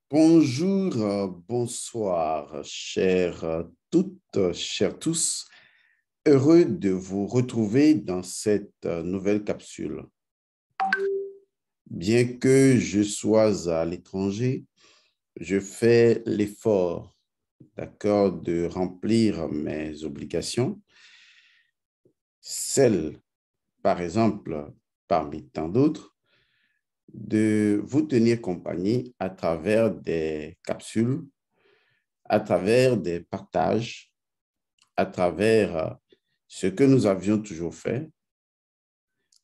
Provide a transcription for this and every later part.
Bonjour, bonsoir, chères toutes, chers tous. Heureux de vous retrouver dans cette nouvelle capsule. Bien que je sois à l'étranger, je fais l'effort, d'accord, de remplir mes obligations. Celles, par exemple, parmi tant d'autres, de vous tenir compagnie à travers des capsules, à travers des partages, à travers ce que nous avions toujours fait,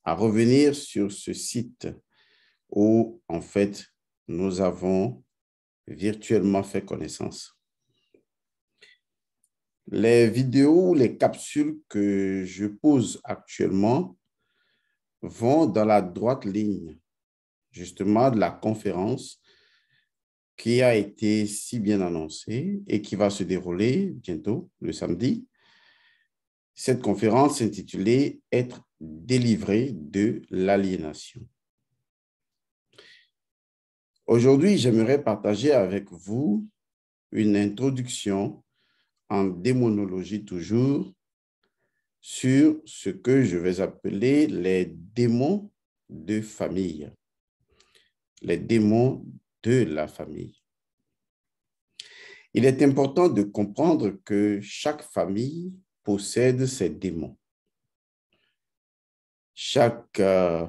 à revenir sur ce site où, en fait, nous avons virtuellement fait connaissance. Les vidéos, les capsules que je pose actuellement vont dans la droite ligne, justement, de la conférence qui a été si bien annoncée et qui va se dérouler bientôt, le samedi. Cette conférence intitulée « Être délivré de l'aliénation ». Aujourd'hui, j'aimerais partager avec vous une introduction en démonologie toujours sur ce que je vais appeler les démons de famille. Les démons de la famille. Il est important de comprendre que chaque famille possède ses démons. Chaque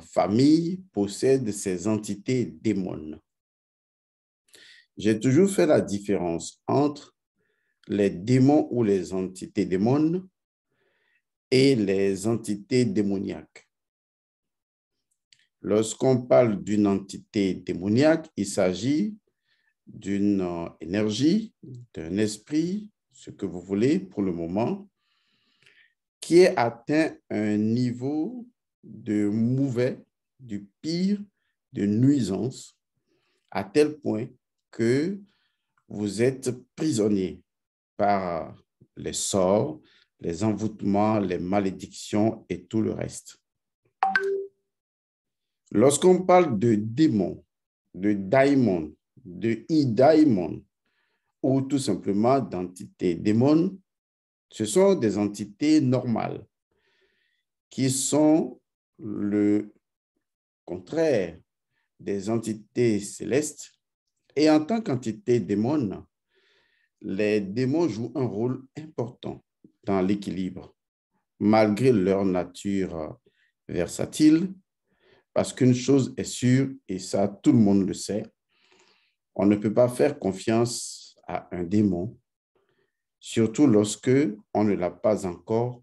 famille possède ses entités démones. J'ai toujours fait la différence entre les démons ou les entités démones et les entités démoniaques. Lorsqu'on parle d'une entité démoniaque, il s'agit d'une énergie, d'un esprit, ce que vous voulez pour le moment, qui est atteint un niveau de mauvais, du pire, de nuisance, à tel point que vous êtes prisonnier par les sorts, les envoûtements, les malédictions et tout le reste. Lorsqu'on parle de démon, de daimon, de e-daimon, ou tout simplement d'entités démons, ce sont des entités normales qui sont le contraire des entités célestes. Et en tant qu'entité démon, les démons jouent un rôle important dans l'équilibre, malgré leur nature versatile, parce qu'une chose est sûre, et ça tout le monde le sait, on ne peut pas faire confiance à un démon, surtout lorsque on ne l'a pas encore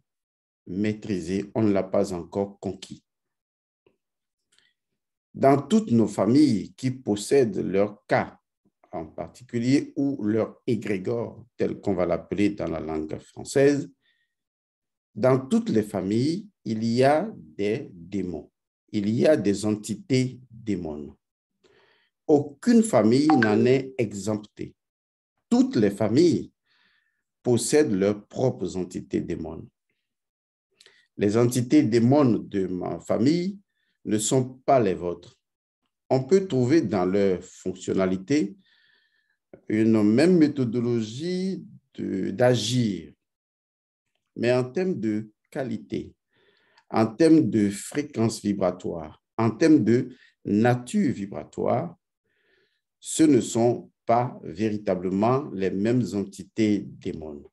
maîtrisé, on ne l'a pas encore conquis. Dans toutes nos familles qui possèdent leur cas en particulier ou leur égrégore, tel qu'on va l'appeler dans la langue française, dans toutes les familles, il y a des démons, il y a des entités démons. Aucune famille n'en est exemptée. Toutes les familles possèdent leurs propres entités démons. Les entités démons de ma famille ne sont pas les vôtres. On peut trouver dans leur fonctionnalité une même méthodologie d'agir, mais en termes de qualité, en termes de fréquence vibratoire, en termes de nature vibratoire, ce ne sont pas véritablement les mêmes entités démons.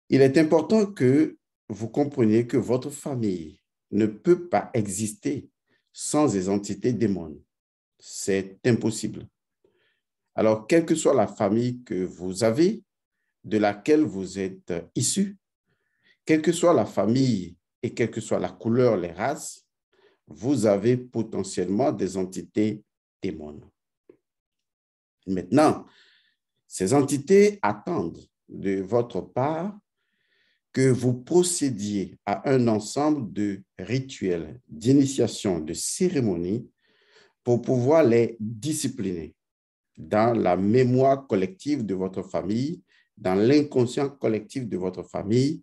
Il est important que vous compreniez que votre famille ne peut pas exister sans les entités démons. C'est impossible. Alors, quelle que soit la famille que vous avez, de laquelle vous êtes issu, quelle que soit la famille et quelle que soit la couleur, les races, vous avez potentiellement des entités démons. Maintenant, ces entités attendent de votre part que vous procédiez à un ensemble de rituels, d'initiation, de cérémonies pour pouvoir les discipliner dans la mémoire collective de votre famille, dans l'inconscient collectif de votre famille,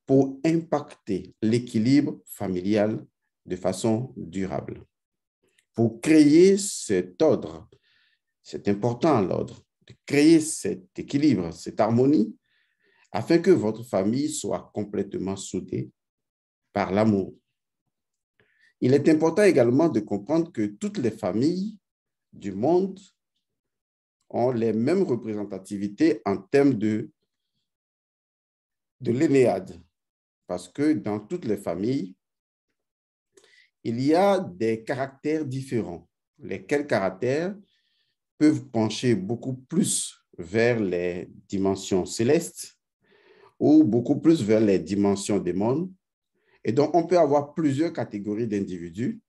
pour impacter l'équilibre familial de façon durable. Pour créer cet ordre C'est important à l'ordre de créer cet équilibre, cette harmonie, afin que votre famille soit complètement soudée par l'amour. Il est important également de comprendre que toutes les familles du monde ont les mêmes représentativités en termes de l'énéade, parce que dans toutes les familles, il y a des caractères différents, lesquels caractères peuvent pencher beaucoup plus vers les dimensions célestes ou beaucoup plus vers les dimensions démons. Et donc, on peut avoir plusieurs catégories d'individus,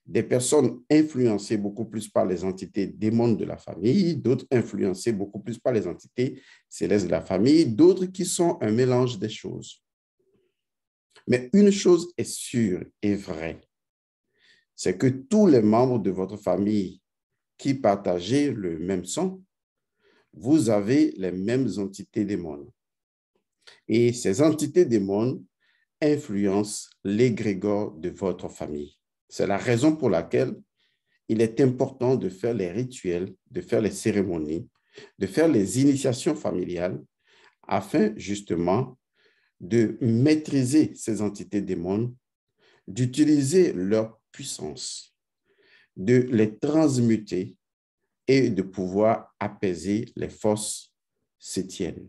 des personnes influencées beaucoup plus par les entités démons de la famille, d'autres influencées beaucoup plus par les entités célestes de la famille, d'autres qui sont un mélange des choses. Mais une chose est sûre et vraie, c'est que tous les membres de votre famille qui partagez le même sang, vous avez les mêmes entités démons. Et ces entités démons influencent l'égrégore de votre famille. C'est la raison pour laquelle il est important de faire les rituels, de faire les cérémonies, de faire les initiations familiales afin justement de maîtriser ces entités démons, d'utiliser leur puissance, de les transmuter et de pouvoir apaiser les forces septièmes.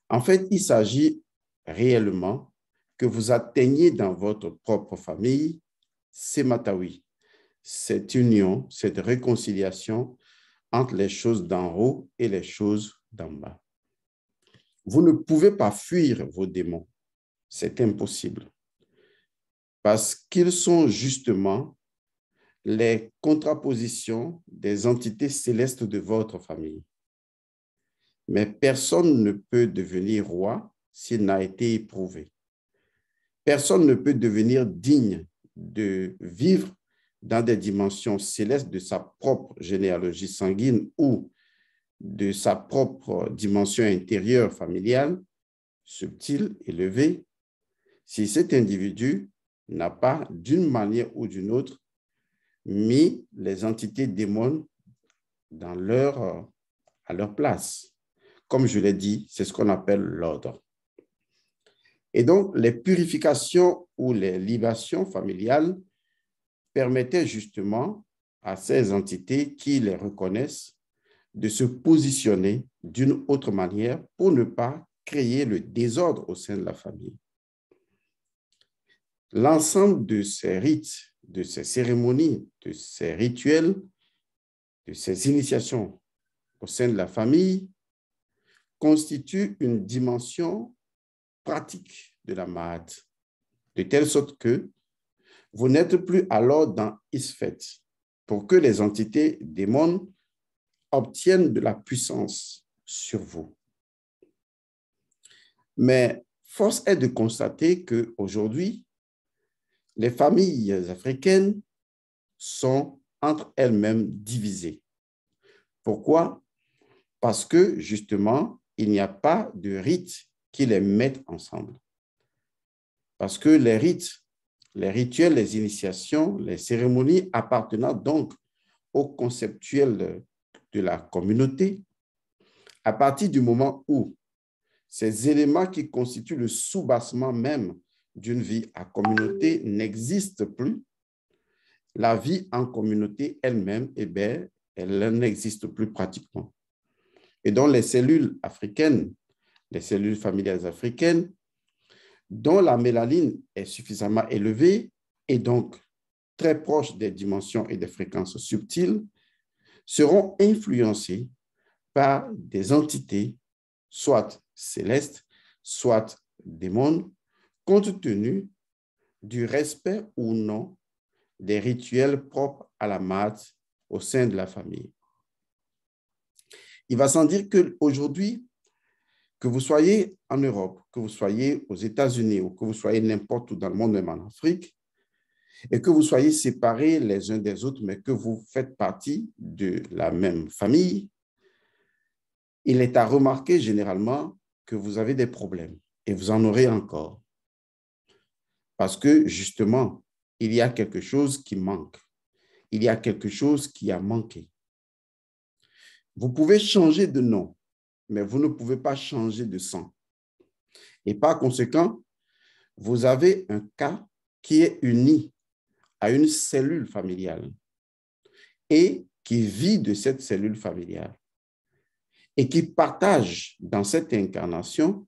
En fait, il s'agit réellement que vous atteigniez dans votre propre famille ces matawi, cette union, cette réconciliation entre les choses d'en haut et les choses d'en bas. Vous ne pouvez pas fuir vos démons, c'est impossible, parce qu'ils sont justement les contrapositions des entités célestes de votre famille. Mais personne ne peut devenir roi s'il n'a été éprouvé. Personne ne peut devenir digne de vivre dans des dimensions célestes de sa propre généalogie sanguine ou de sa propre dimension intérieure familiale, subtile, élevée, si cet individu n'a pas, d'une manière ou d'une autre, mis les entités démons à leur place. Comme je l'ai dit, c'est ce qu'on appelle l'ordre. Et donc, les purifications ou les libations familiales permettaient justement à ces entités qui les reconnaissent de se positionner d'une autre manière pour ne pas créer le désordre au sein de la famille. L'ensemble de ces rites, de ces cérémonies, de ces rituels, de ces initiations au sein de la famille constitue une dimension pratique de la Mahat, de telle sorte que vous n'êtes plus alors dans Isfet pour que les entités démons obtiennent de la puissance sur vous. Mais force est de constater qu'aujourd'hui, les familles africaines sont entre elles-mêmes divisées. Pourquoi? Parce que justement, il n'y a pas de rites qui les mettent ensemble. Parce que les rites, les rituels, les initiations, les cérémonies appartenant donc au conceptuel de la communauté, à partir du moment où ces éléments qui constituent le soubassement même d'une vie à communauté n'existent plus, la vie en communauté elle-même, eh bien, elle n'existe plus pratiquement. Et donc, les cellules africaines, les cellules familiales africaines, dont la mélanine est suffisamment élevée et donc très proche des dimensions et des fréquences subtiles, seront influencées par des entités, soit célestes, soit démons, compte tenu du respect ou non des rituels propres à la Mahat au sein de la famille. Il va sans dire qu'aujourd'hui, que vous soyez en Europe, que vous soyez aux États-Unis ou que vous soyez n'importe où dans le monde, même en Afrique, et que vous soyez séparés les uns des autres, mais que vous faites partie de la même famille, il est à remarquer généralement que vous avez des problèmes et vous en aurez encore. Parce que justement, il y a quelque chose qui manque. Il y a quelque chose qui a manqué. Vous pouvez changer de nom, mais vous ne pouvez pas changer de sang. Et par conséquent, vous avez un cas qui est uni à une cellule familiale et qui vit de cette cellule familiale et qui partage dans cette incarnation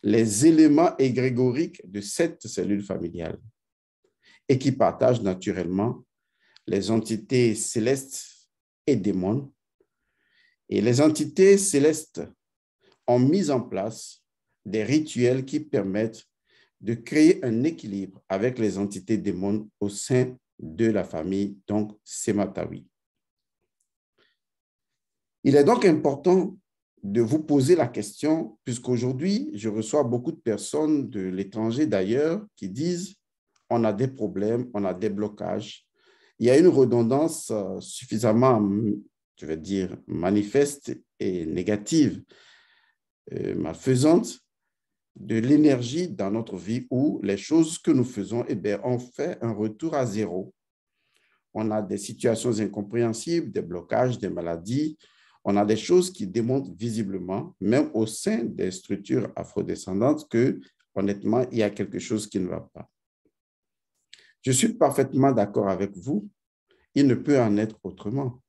les éléments égrégoriques de cette cellule familiale et qui partage naturellement les entités célestes et démons. Et les entités célestes ont mis en place des rituels qui permettent de créer un équilibre avec les entités démons au sein de la famille, donc Sematawi. Il est donc important de vous poser la question, puisqu'aujourd'hui, je reçois beaucoup de personnes de l'étranger d'ailleurs qui disent on a des problèmes, on a des blocages. Il y a une redondance suffisamment, je vais dire, manifeste et négative, malfaisante, de l'énergie dans notre vie où les choses que nous faisons, eh bien, on fait un retour à zéro. On a des situations incompréhensibles, des blocages, des maladies. On a des choses qui démontrent visiblement, même au sein des structures afrodescendantes, que, honnêtement, il y a quelque chose qui ne va pas. Je suis parfaitement d'accord avec vous. Il ne peut en être autrement.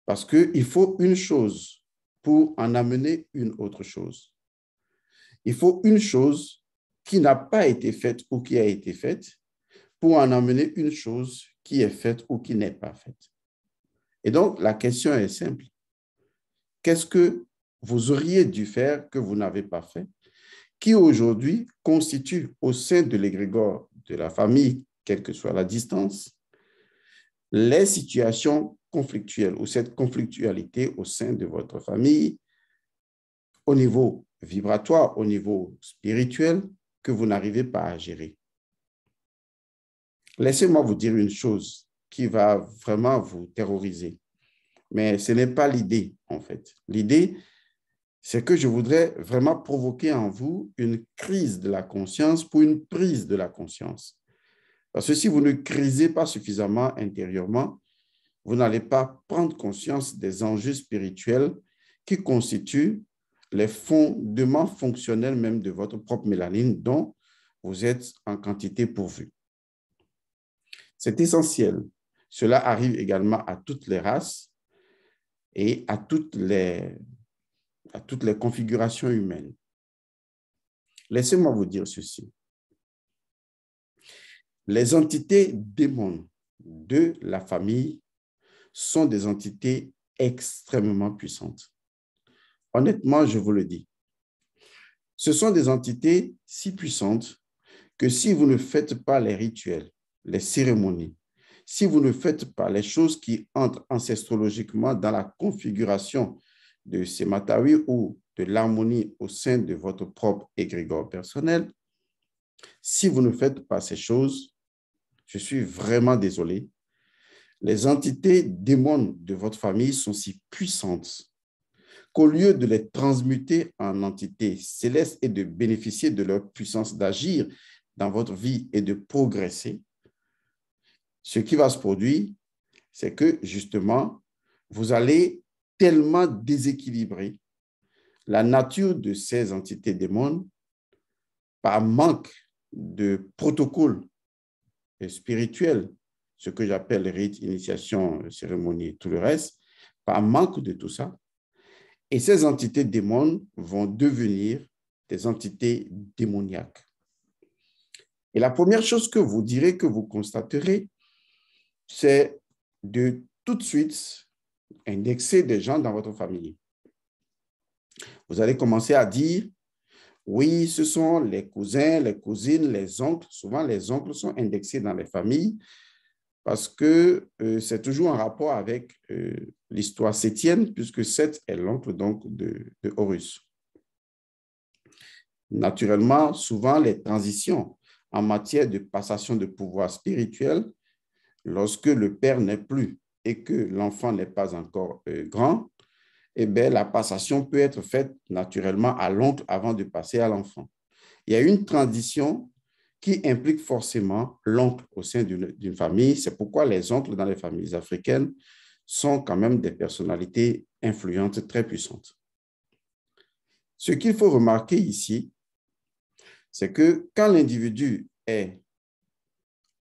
Parce qu'il faut une chose pour en amener une autre chose. Il faut une chose qui n'a pas été faite ou qui a été faite pour en amener une chose qui est faite ou qui n'est pas faite. Et donc, la question est simple. Qu'est-ce que vous auriez dû faire que vous n'avez pas fait, qui aujourd'hui constitue au sein de l'égrégore de la famille, quelle que soit la distance, les situations conflictuelles ou cette conflictualité au sein de votre famille, au niveau vibratoire, au niveau spirituel, que vous n'arrivez pas à gérer. Laissez-moi vous dire une chose qui va vraiment vous terroriser. Mais ce n'est pas l'idée, en fait. L'idée, c'est que je voudrais vraiment provoquer en vous une crise de la conscience pour une prise de la conscience. Parce que si vous ne crisez pas suffisamment intérieurement, vous n'allez pas prendre conscience des enjeux spirituels qui constituent les fondements fonctionnels même de votre propre mélanine dont vous êtes en quantité pourvue. C'est essentiel. Cela arrive également à toutes les races et à toutes les configurations humaines. Laissez-moi vous dire ceci. Les entités démons de la famille sont des entités extrêmement puissantes. Honnêtement, je vous le dis. Ce sont des entités si puissantes que si vous ne faites pas les rituels, les cérémonies, si vous ne faites pas les choses qui entrent ancestrologiquement dans la configuration de ces Sematawi ou de l'harmonie au sein de votre propre égrégore personnel, si vous ne faites pas ces choses, je suis vraiment désolé, les entités démons de votre famille sont si puissantes qu'au lieu de les transmuter en entités célestes et de bénéficier de leur puissance d'agir dans votre vie et de progresser, ce qui va se produire, c'est que justement, vous allez tellement déséquilibrer la nature de ces entités démons par manque de protocole spirituel, ce que j'appelle rite, initiation, cérémonie et tout le reste, par manque de tout ça. Et ces entités démons vont devenir des entités démoniaques. Et la première chose que vous direz, que vous constaterez, c'est de tout de suite indexer des gens dans votre famille. Vous allez commencer à dire, oui, ce sont les cousins, les cousines, les oncles. Souvent, les oncles sont indexés dans les familles parce que c'est toujours en rapport avec l'histoire sétienne, puisque Seth est l'oncle donc de Horus. Naturellement, souvent, les transitions en matière de passation de pouvoir spirituel, lorsque le père n'est plus et que l'enfant n'est pas encore grand, eh bien, la passation peut être faite naturellement à l'oncle avant de passer à l'enfant. Il y a une transition qui implique forcément l'oncle au sein d'une famille. C'est pourquoi les oncles dans les familles africaines sont quand même des personnalités influentes très puissantes. Ce qu'il faut remarquer ici, c'est que quand l'individu est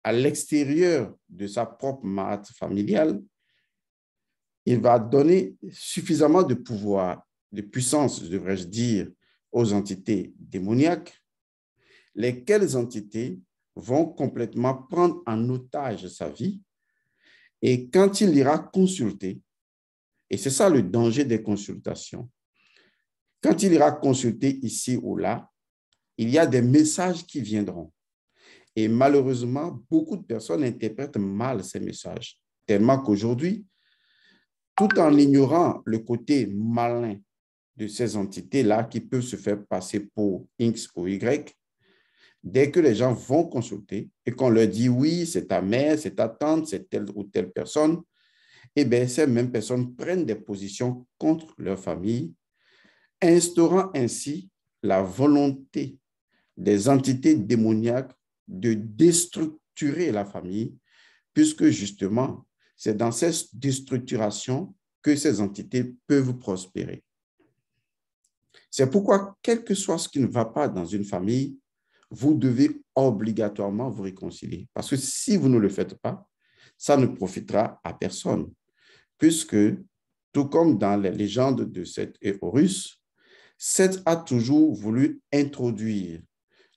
à l'extérieur de sa propre matte familiale, il va donner suffisamment de pouvoir, de puissance, devrais-je dire, aux entités démoniaques, lesquelles entités vont complètement prendre en otage sa vie. Et quand il ira consulter, et c'est ça le danger des consultations, quand il ira consulter ici ou là, il y a des messages qui viendront. Et malheureusement, beaucoup de personnes interprètent mal ces messages, tellement qu'aujourd'hui, tout en ignorant le côté malin de ces entités-là qui peuvent se faire passer pour X ou Y, dès que les gens vont consulter et qu'on leur dit oui, c'est ta mère, c'est ta tante, c'est telle ou telle personne, eh bien, ces mêmes personnes prennent des positions contre leur famille, instaurant ainsi la volonté des entités démoniaques de déstructurer la famille, puisque justement, c'est dans cette déstructuration que ces entités peuvent prospérer. C'est pourquoi, quel que soit ce qui ne va pas dans une famille, vous devez obligatoirement vous réconcilier. Parce que si vous ne le faites pas, ça ne profitera à personne. Puisque, tout comme dans les légendes de Seth et Horus, Seth a toujours voulu introduire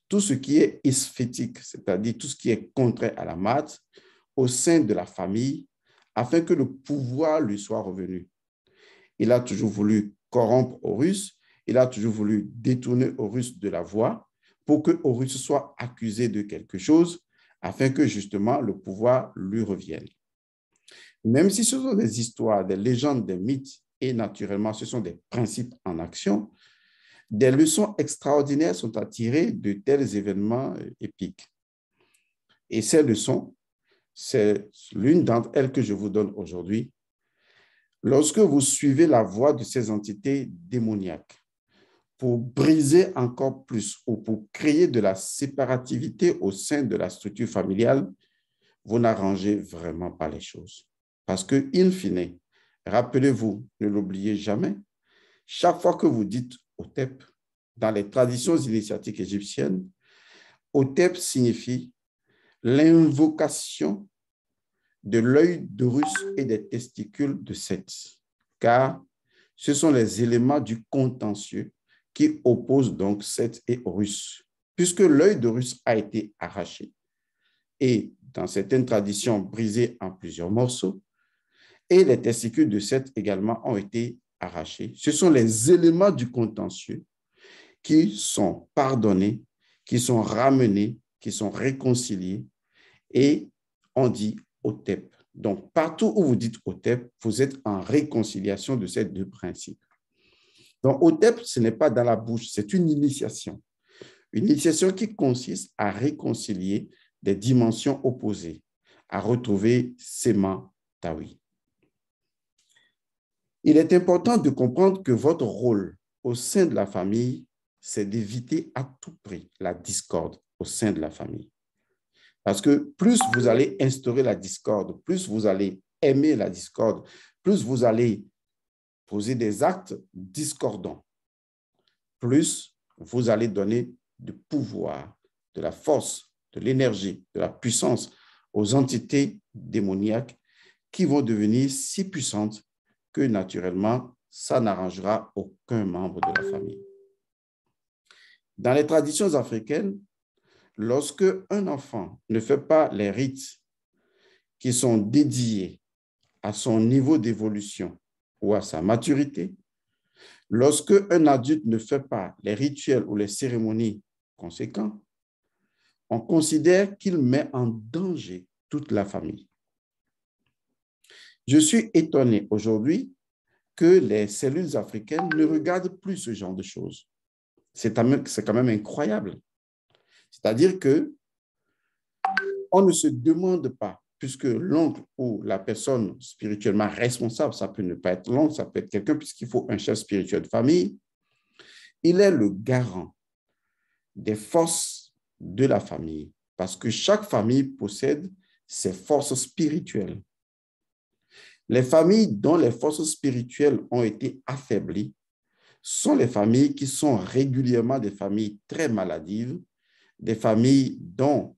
tout ce qui est isphétique, c'est-à-dire tout ce qui est contraire à la maths, au sein de la famille, afin que le pouvoir lui soit revenu. Il a toujours voulu corrompre Horus, il a toujours voulu détourner Horus de la voie pour que Horus soit accusé de quelque chose, afin que justement le pouvoir lui revienne. Même si ce sont des histoires, des légendes, des mythes, et naturellement ce sont des principes en action, des leçons extraordinaires sont à tirer de tels événements épiques. Et ces leçons, c'est l'une d'entre elles que je vous donne aujourd'hui. Lorsque vous suivez la voie de ces entités démoniaques pour briser encore plus ou pour créer de la séparativité au sein de la structure familiale, vous n'arrangez vraiment pas les choses. Parce que, in fine, rappelez-vous, ne l'oubliez jamais, chaque fois que vous dites Hotep, dans les traditions initiatiques égyptiennes, Hotep signifie l'invocation de l'œil d'Horus et des testicules de Seth, car ce sont les éléments du contentieux qui opposent donc Seth et Horus, puisque l'œil d'Horus a été arraché et, dans certaines traditions, brisé en plusieurs morceaux, et les testicules de Seth également ont été arrachés. Ce sont les éléments du contentieux qui sont pardonnés, qui sont ramenés, qui sont réconciliés, et on dit Hotep. Donc, partout où vous dites Hotep, vous êtes en réconciliation de ces deux principes. Donc, Hotep, ce n'est pas dans la bouche, c'est une initiation. Une initiation qui consiste à réconcilier des dimensions opposées, à retrouver Sema Tawi. Il est important de comprendre que votre rôle au sein de la famille, c'est d'éviter à tout prix la discorde au sein de la famille. Parce que plus vous allez instaurer la discorde, plus vous allez aimer la discorde, plus vous allez poser des actes discordants, plus vous allez donner du pouvoir, de la force, de l'énergie, de la puissance aux entités démoniaques qui vont devenir si puissantes que naturellement, ça n'arrangera aucun membre de la famille. Dans les traditions africaines, lorsque un enfant ne fait pas les rites qui sont dédiés à son niveau d'évolution ou à sa maturité, lorsque un adulte ne fait pas les rituels ou les cérémonies conséquents, on considère qu'il met en danger toute la famille. Je suis étonné aujourd'hui que les cellules africaines ne regardent plus ce genre de choses. C'est quand même incroyable. C'est-à-dire que on ne se demande pas, puisque l'oncle ou la personne spirituellement responsable, ça peut ne pas être l'oncle, ça peut être quelqu'un, puisqu'il faut un chef spirituel de famille, il est le garant des forces de la famille, parce que chaque famille possède ses forces spirituelles. Les familles dont les forces spirituelles ont été affaiblies sont les familles qui sont régulièrement des familles très maladives, des familles dont,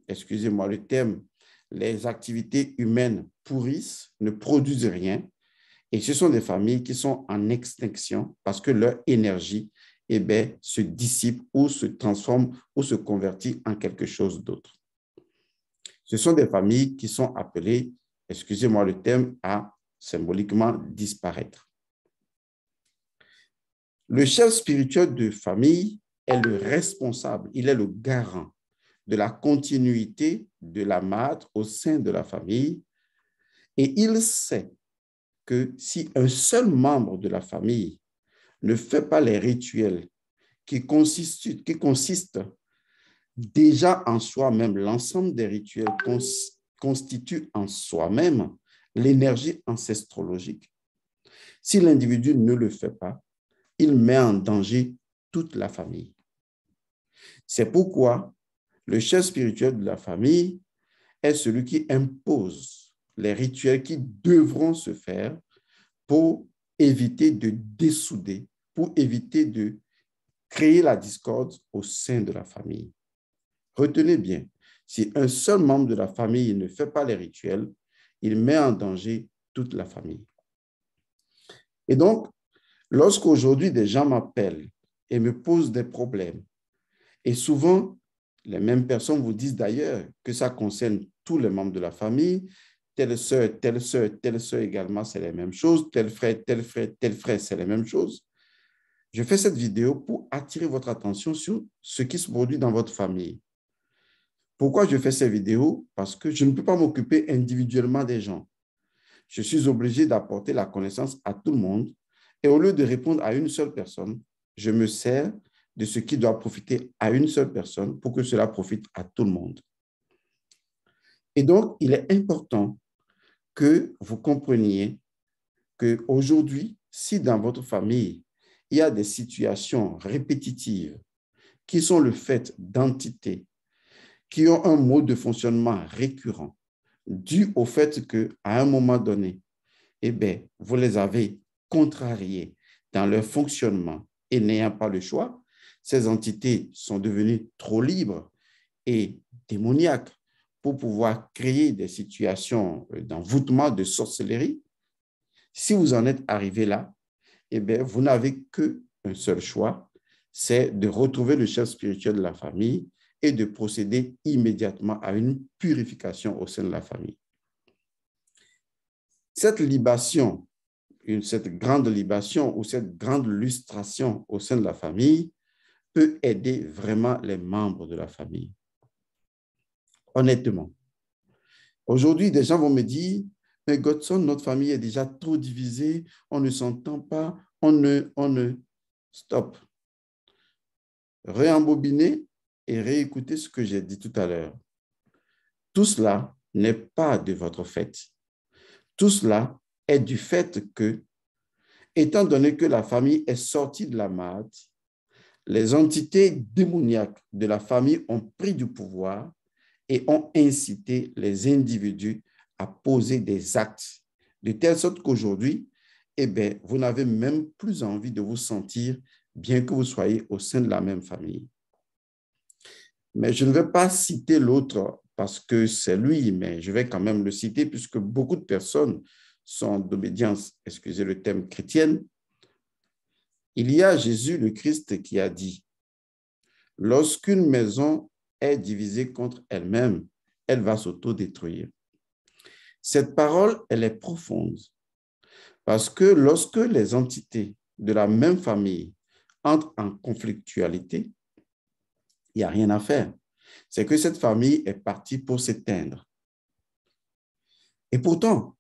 excusez-moi le terme, les activités humaines pourrissent, ne produisent rien. Et ce sont des familles qui sont en extinction parce que leur énergie se dissipe ou se transforme ou se convertit en quelque chose d'autre. Ce sont des familles qui sont appelées, excusez-moi le terme, à symboliquement disparaître. Le chef spirituel de famille est le responsable, il est le garant de la continuité de la madre au sein de la famille et il sait que si un seul membre de la famille ne fait pas les rituels qui consistent déjà en soi-même, l'ensemble des rituels constitue en soi-même l'énergie ancestrologique. Si l'individu ne le fait pas, il met en danger toute la famille. C'est pourquoi le chef spirituel de la famille est celui qui impose les rituels qui devront se faire pour éviter de dessouder, pour éviter de créer la discorde au sein de la famille. Retenez bien, si un seul membre de la famille ne fait pas les rituels, il met en danger toute la famille. Et donc, lorsqu'aujourd'hui des gens m'appellent et me posent des problèmes, et souvent, les mêmes personnes vous disent d'ailleurs que ça concerne tous les membres de la famille, telle sœur également, c'est les mêmes choses, tel frère, c'est les mêmes choses. Je fais cette vidéo pour attirer votre attention sur ce qui se produit dans votre famille. Pourquoi je fais ces vidéos? Parce que je ne peux pas m'occuper individuellement des gens. Je suis obligé d'apporter la connaissance à tout le monde et au lieu de répondre à une seule personne, je me sers de ce qui doit profiter à une seule personne pour que cela profite à tout le monde. Et donc, il est important que vous compreniez qu'aujourd'hui, si dans votre famille, il y a des situations répétitives qui sont le fait d'entités qui ont un mode de fonctionnement récurrent dû au fait qu'à un moment donné, vous les avez contrariés dans leur fonctionnement et n'ayant pas le choix, ces entités sont devenues trop libres et démoniaques pour pouvoir créer des situations d'envoûtement, de sorcellerie. Si vous en êtes arrivé là, vous n'avez qu'un seul choix, c'est de retrouver le chef spirituel de la famille et de procéder immédiatement à une purification au sein de la famille. Cette libation, cette grande libation ou cette grande lustration au sein de la famille peut aider vraiment les membres de la famille. Honnêtement. Aujourd'hui, des gens vont me dire, mais Godson, notre famille est déjà trop divisée, on ne s'entend pas, on ne... Stop. Réembobiner et réécouter ce que j'ai dit tout à l'heure. Tout cela n'est pas de votre fait. Tout cela est du fait que, étant donné que la famille est sortie de la marde, les entités démoniaques de la famille ont pris du pouvoir et ont incité les individus à poser des actes, de telle sorte qu'aujourd'hui, vous n'avez même plus envie de vous sentir bien que vous soyez au sein de la même famille. Mais je ne vais pas citer l'autre parce que c'est lui, mais je vais quand même le citer puisque beaucoup de personnes sont d'obédience, excusez le terme, chrétienne. Il y a Jésus le Christ qui a dit, « Lorsqu'une maison est divisée contre elle-même, elle va s'autodétruire. » Cette parole, elle est profonde parce que lorsque les entités de la même famille entrent en conflictualité, il n'y a rien à faire. C'est que cette famille est partie pour s'éteindre. Et pourtant,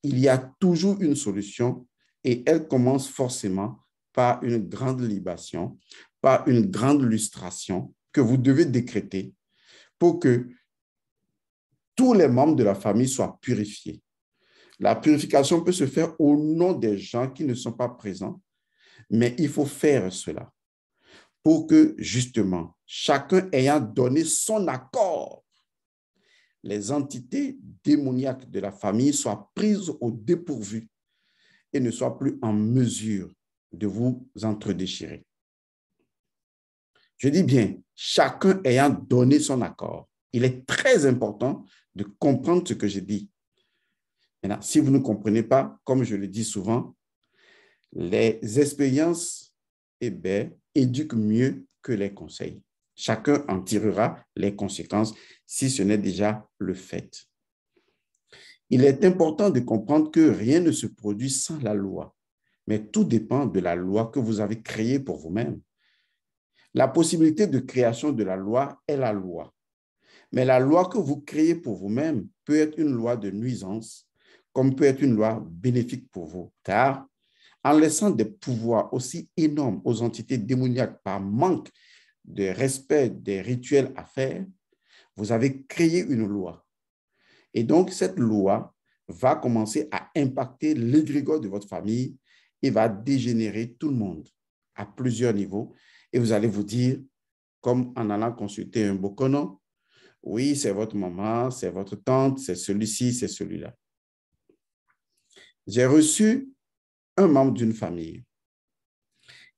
il y a toujours une solution et elle commence forcément par une grande libation, par une grande lustration que vous devez décréter pour que tous les membres de la famille soient purifiés. La purification peut se faire au nom des gens qui ne sont pas présents, mais il faut faire cela pour que, justement, chacun ayant donné son accord, les entités démoniaques de la famille soient prises au dépourvu et ne soient plus en mesure de vous entredéchirer. Je dis bien, chacun ayant donné son accord. Il est très important de comprendre ce que je dis. Maintenant, si vous ne comprenez pas, comme je le dis souvent, les expériences éduquent mieux que les conseils. Chacun en tirera les conséquences si ce n'est déjà le fait. Il est important de comprendre que rien ne se produit sans la loi, mais tout dépend de la loi que vous avez créée pour vous-même. La possibilité de création de la loi est la loi. Mais la loi que vous créez pour vous-même peut être une loi de nuisance, comme peut être une loi bénéfique pour vous. Car en laissant des pouvoirs aussi énormes aux entités démoniaques par manque de respect des rituels à faire, vous avez créé une loi. Et donc, cette loi va commencer à impacter l'égrégore de votre famille et va dégénérer tout le monde à plusieurs niveaux. Et vous allez vous dire, comme en allant consulter un bokono, oui, c'est votre maman, c'est votre tante, c'est celui-ci, c'est celui-là. J'ai reçu un membre d'une famille.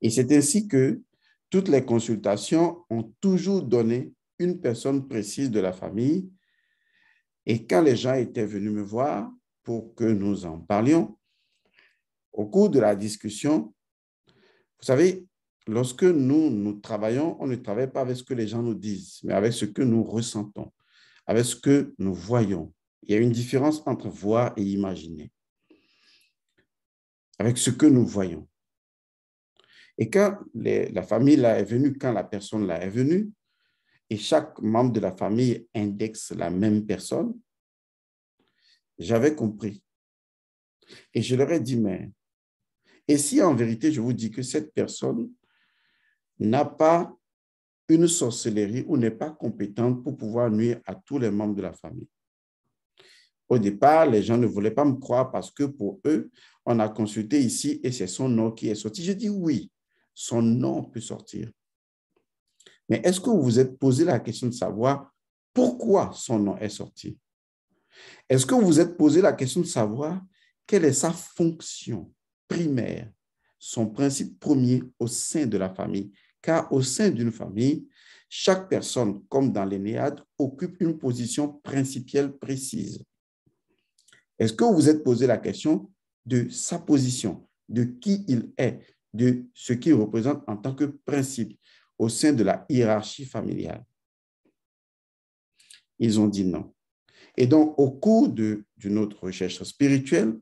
Et c'est ainsi que toutes les consultations ont toujours donné une personne précise de la famille. Et quand les gens étaient venus me voir pour que nous en parlions, au cours de la discussion, vous savez, lorsque nous travaillons, on ne travaille pas avec ce que les gens nous disent, mais avec ce que nous ressentons, avec ce que nous voyons. Il y a une différence entre voir et imaginer. Avec ce que nous voyons. Et quand la famille là est venue, quand la personne là est venue, et chaque membre de la famille indexe la même personne, j'avais compris. Et je leur ai dit, mais, et si en vérité je vous dis que cette personne n'a pas une sorcellerie ou n'est pas compétente pour pouvoir nuire à tous les membres de la famille? Au départ, les gens ne voulaient pas me croire parce que pour eux, on a consulté ici et c'est son nom qui est sorti. Je dis oui, son nom peut sortir. Mais est-ce que vous vous êtes posé la question de savoir pourquoi son nom est sorti? Est-ce que vous vous êtes posé la question de savoir quelle est sa fonction primaire, son principe premier au sein de la famille? Car au sein d'une famille, chaque personne, comme dans l'Énéade, occupe une position principielle précise. Est-ce que vous vous êtes posé la question de sa position, de qui il est, de ce qu'il représente en tant que principe au sein de la hiérarchie familiale? Ils ont dit non. Et donc, au cours d'une autre recherche spirituelle,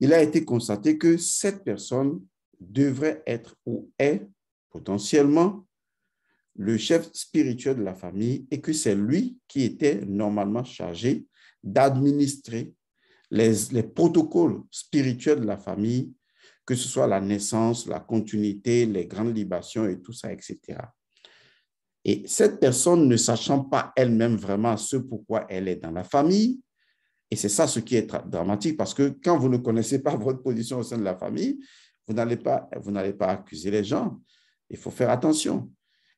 il a été constaté que cette personne devrait être ou est potentiellement le chef spirituel de la famille et que c'est lui qui était normalement chargé d'administrer les protocoles spirituels de la famille, que ce soit la naissance, la continuité, les grandes libations et tout ça, etc. Et cette personne, ne sachant pas elle-même vraiment ce pourquoi elle est dans la famille, et c'est ça ce qui est dramatique, parce que quand vous ne connaissez pas votre position au sein de la famille, vous n'allez pas accuser les gens. Il faut faire attention.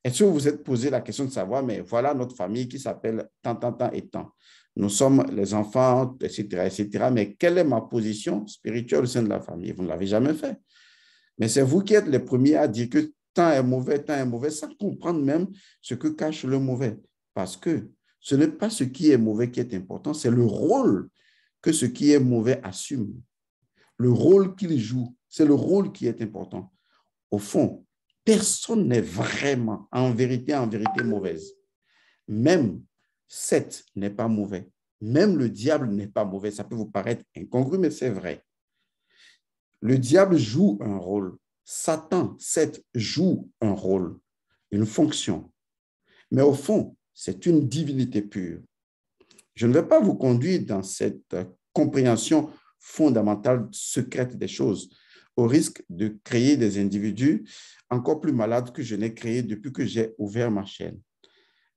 Est-ce que vous vous êtes posé la question de savoir, mais voilà notre famille qui s'appelle tant, tant, tant et tant. Nous sommes les enfants, etc., etc. Mais quelle est ma position spirituelle au sein de la famille? Vous ne l'avez jamais fait. Mais c'est vous qui êtes les premiers à dire que tant est mauvais, sans comprendre même ce que cache le mauvais. Parce que ce n'est pas ce qui est mauvais qui est important, c'est le rôle que ce qui est mauvais assume. Le rôle qu'il joue, c'est le rôle qui est important. Au fond, personne n'est vraiment, en vérité, mauvaise. Même Seth n'est pas mauvais. Même le diable n'est pas mauvais. Ça peut vous paraître incongru, mais c'est vrai. Le diable joue un rôle. Satan, Seth, joue un rôle, une fonction. Mais au fond, c'est une divinité pure. Je ne vais pas vous conduire dans cette compréhension fondamentale, secrète des choses, au risque de créer des individus encore plus malades que je n'ai créés depuis que j'ai ouvert ma chaîne.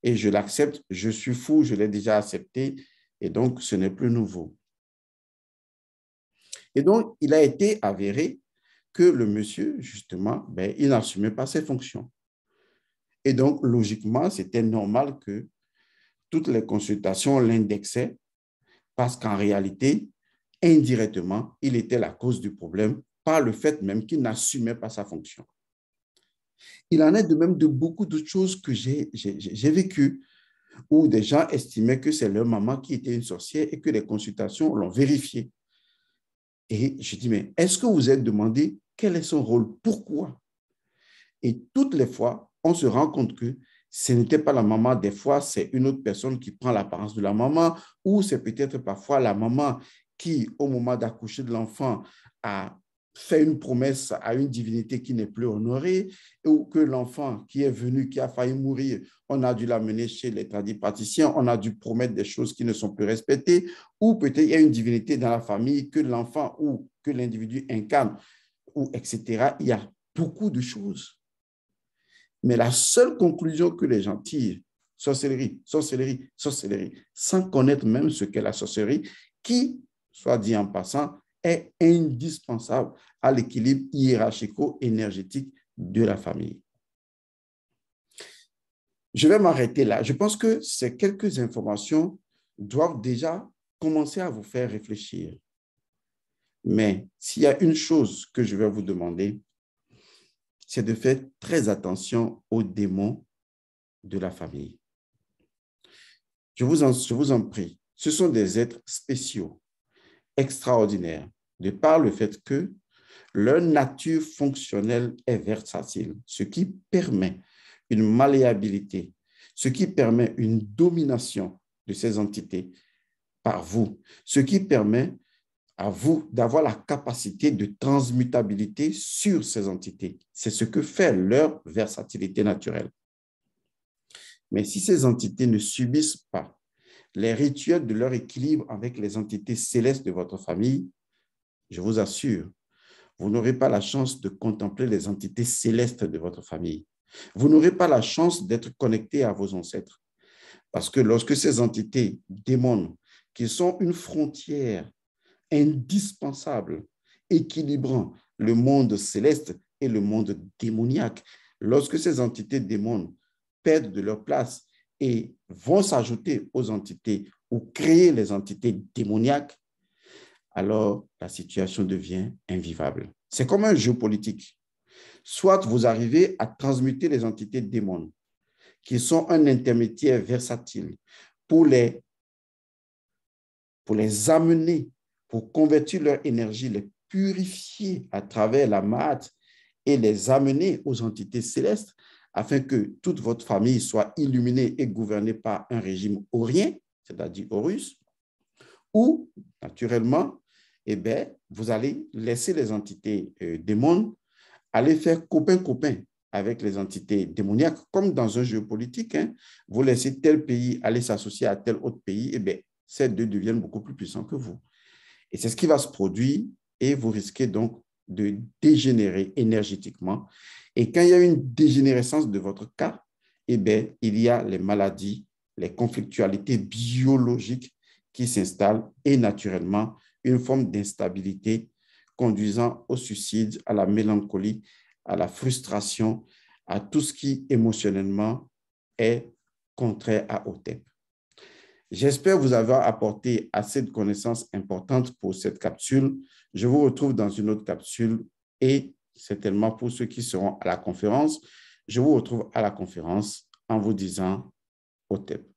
Et je l'accepte, je suis fou, je l'ai déjà accepté, et donc ce n'est plus nouveau. Et donc, il a été avéré que le monsieur, justement, il n'assumait pas ses fonctions. Et donc, logiquement, c'était normal que toutes les consultations l'indexaient parce qu'en réalité, indirectement, il était la cause du problème par le fait même qu'il n'assumait pas sa fonction. Il en est de même de beaucoup d'autres choses que j'ai vécues, où des gens estimaient que c'est leur maman qui était une sorcière et que les consultations l'ont vérifié. Et je dis, mais est-ce que vous êtes demandé quel est son rôle? Pourquoi? Et toutes les fois, on se rend compte que ce n'était pas la maman. Des fois, c'est une autre personne qui prend l'apparence de la maman, ou c'est peut-être parfois la maman qui, au moment d'accoucher de l'enfant, a fait une promesse à une divinité qui n'est plus honorée, ou que l'enfant qui est venu, qui a failli mourir, on a dû l'amener chez les tradipraticiens, on a dû promettre des choses qui ne sont plus respectées, ou peut-être il y a une divinité dans la famille que l'enfant ou que l'individu incarne, ou etc. Il y a beaucoup de choses. Mais la seule conclusion que les gens tirent, sorcellerie, sorcellerie, sorcellerie, sans connaître même ce qu'est la sorcellerie, qui, soit dit en passant, est indispensable à l'équilibre hiérarchico-énergétique de la famille. Je vais m'arrêter là. Je pense que ces quelques informations doivent déjà commencer à vous faire réfléchir. Mais s'il y a une chose que je vais vous demander, c'est de faire très attention aux démons de la famille. Je vous en prie, ce sont des êtres spéciaux, extraordinaires, de par le fait que leur nature fonctionnelle est versatile, ce qui permet une malléabilité, ce qui permet une domination de ces entités par vous, ce qui permet à vous d'avoir la capacité de transmutabilité sur ces entités. C'est ce que fait leur versatilité naturelle. Mais si ces entités ne subissent pas les rituels de leur équilibre avec les entités célestes de votre famille, je vous assure, vous n'aurez pas la chance de contempler les entités célestes de votre famille. Vous n'aurez pas la chance d'être connecté à vos ancêtres. Parce que lorsque ces entités démons, qui sont une frontière indispensable, équilibrant le monde céleste et le monde démoniaque, lorsque ces entités démons perdent de leur place et vont s'ajouter aux entités ou créer les entités démoniaques, alors la situation devient invivable. C'est comme un jeu politique. Soit vous arrivez à transmuter les entités démons, qui sont un intermédiaire versatile, pour les amener, pour convertir leur énergie, les purifier à travers la Maat et les amener aux entités célestes, afin que toute votre famille soit illuminée et gouvernée par un régime aurien, c'est-à-dire Horus, ou, naturellement, eh bien, vous allez laisser les entités démons aller faire copain-copain avec les entités démoniaques, comme dans un jeu politique. Hein. Vous laissez tel pays aller s'associer à tel autre pays, eh bien, ces deux deviennent beaucoup plus puissants que vous. Et c'est ce qui va se produire et vous risquez donc de dégénérer énergétiquement. Et quand il y a une dégénérescence de votre cas, eh bien, il y a les maladies, les conflictualités biologiques qui s'installent et naturellement une forme d'instabilité conduisant au suicide, à la mélancolie, à la frustration, à tout ce qui émotionnellement est contraire à Hotep. J'espère vous avoir apporté assez de connaissances importantes pour cette capsule. Je vous retrouve dans une autre capsule et certainement pour ceux qui seront à la conférence, je vous retrouve à la conférence en vous disant Hotep.